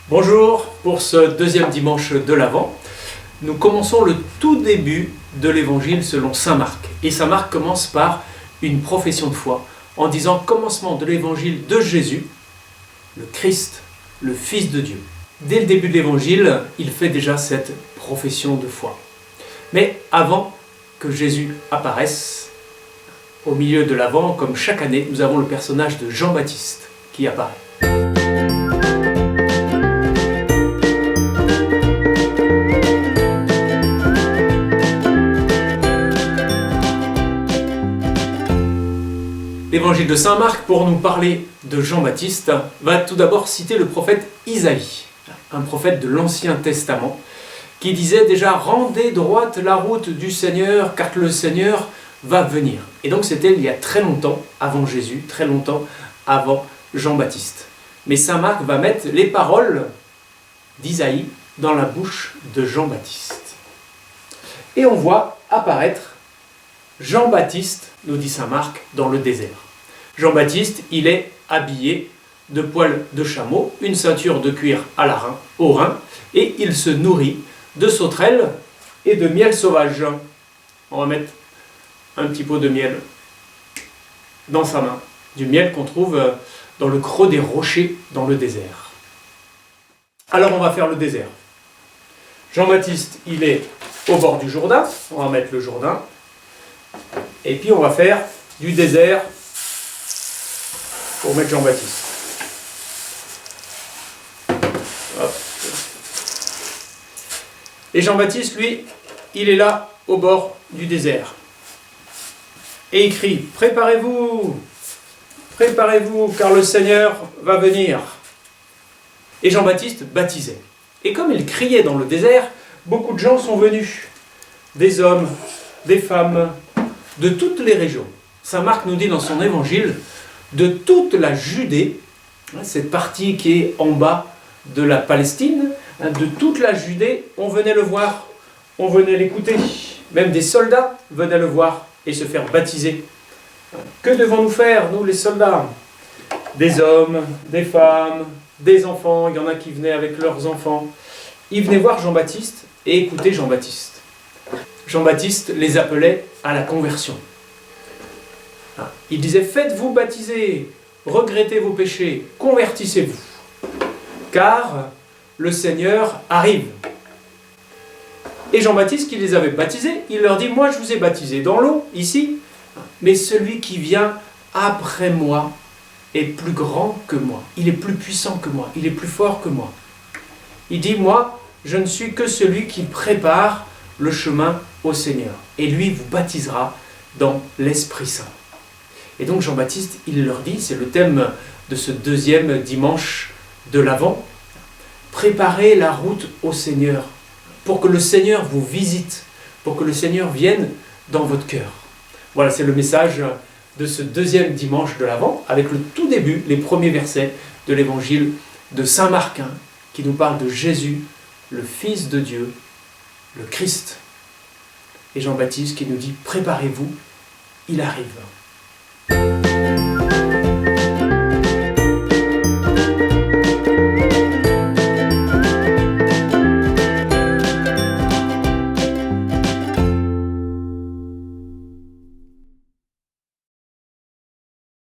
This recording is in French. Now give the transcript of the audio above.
Bonjour, pour ce deuxième dimanche de l'Avent, nous commençons le tout début de l'Évangile selon saint Marc. Et saint Marc commence par une profession de foi en disant commencement de l'Évangile de Jésus, le Christ, le Fils de Dieu. Dès le début de l'Évangile, il fait déjà cette profession de foi. Mais avant que Jésus apparaisse, au milieu de l'Avent, comme chaque année, nous avons le personnage de Jean-Baptiste qui apparaît. L'évangile de saint Marc, pour nous parler de Jean-Baptiste, va tout d'abord citer le prophète Isaïe, un prophète de l'Ancien Testament, qui disait déjà « Rendez droite la route du Seigneur, car le Seigneur va venir ». Et donc c'était il y a très longtemps avant Jésus, très longtemps avant Jean-Baptiste. Mais saint Marc va mettre les paroles d'Isaïe dans la bouche de Jean-Baptiste. Et on voit apparaître Jean-Baptiste, nous dit saint Marc, dans le désert. Jean-Baptiste, il est habillé de poils de chameau, une ceinture de cuir au rein, et il se nourrit de sauterelles et de miel sauvage. On va mettre un petit pot de miel dans sa main, du miel qu'on trouve dans le creux des rochers dans le désert. Alors on va faire le désert. Jean-Baptiste, il est au bord du Jourdain, on va mettre le Jourdain, et puis on va faire du désert pour mettre Jean-Baptiste. Et Jean-Baptiste, lui, il est là au bord du désert. Et il crie « Préparez-vous, préparez-vous, car le Seigneur va venir ». Et Jean-Baptiste baptisait. Et comme il criait dans le désert, beaucoup de gens sont venus. Des hommes, des femmes, de toutes les régions. Saint Marc nous dit dans son évangile, de toute la Judée, cette partie qui est en bas de la Palestine, de toute la Judée, on venait le voir, on venait l'écouter. Même des soldats venaient le voir et se faire baptiser. Que devons-nous faire, nous les soldats? Des hommes, des femmes, des enfants, il y en a qui venaient avec leurs enfants. Ils venaient voir Jean-Baptiste et écouter Jean-Baptiste. Jean-Baptiste les appelait à la conversion. Il disait « Faites-vous baptiser, regrettez vos péchés, convertissez-vous, car le Seigneur arrive. » Et Jean-Baptiste, qui les avait baptisés, il leur dit « Moi, je vous ai baptisé dans l'eau, ici, mais celui qui vient après moi est plus grand que moi. Il est plus puissant que moi, il est plus fort que moi. » Il dit « Moi, je ne suis que celui qui prépare le chemin au Seigneur. Et lui vous baptisera dans l'Esprit Saint. » Et donc Jean-Baptiste, il leur dit, c'est le thème de ce deuxième dimanche de l'Avent, préparez la route au Seigneur, pour que le Seigneur vous visite, pour que le Seigneur vienne dans votre cœur. Voilà, c'est le message de ce deuxième dimanche de l'Avent, avec le tout début, les premiers versets de l'évangile de saint Marc, qui nous parle de Jésus, le Fils de Dieu, le Christ. Et Jean-Baptiste qui nous dit « Préparez-vous, il arrive ».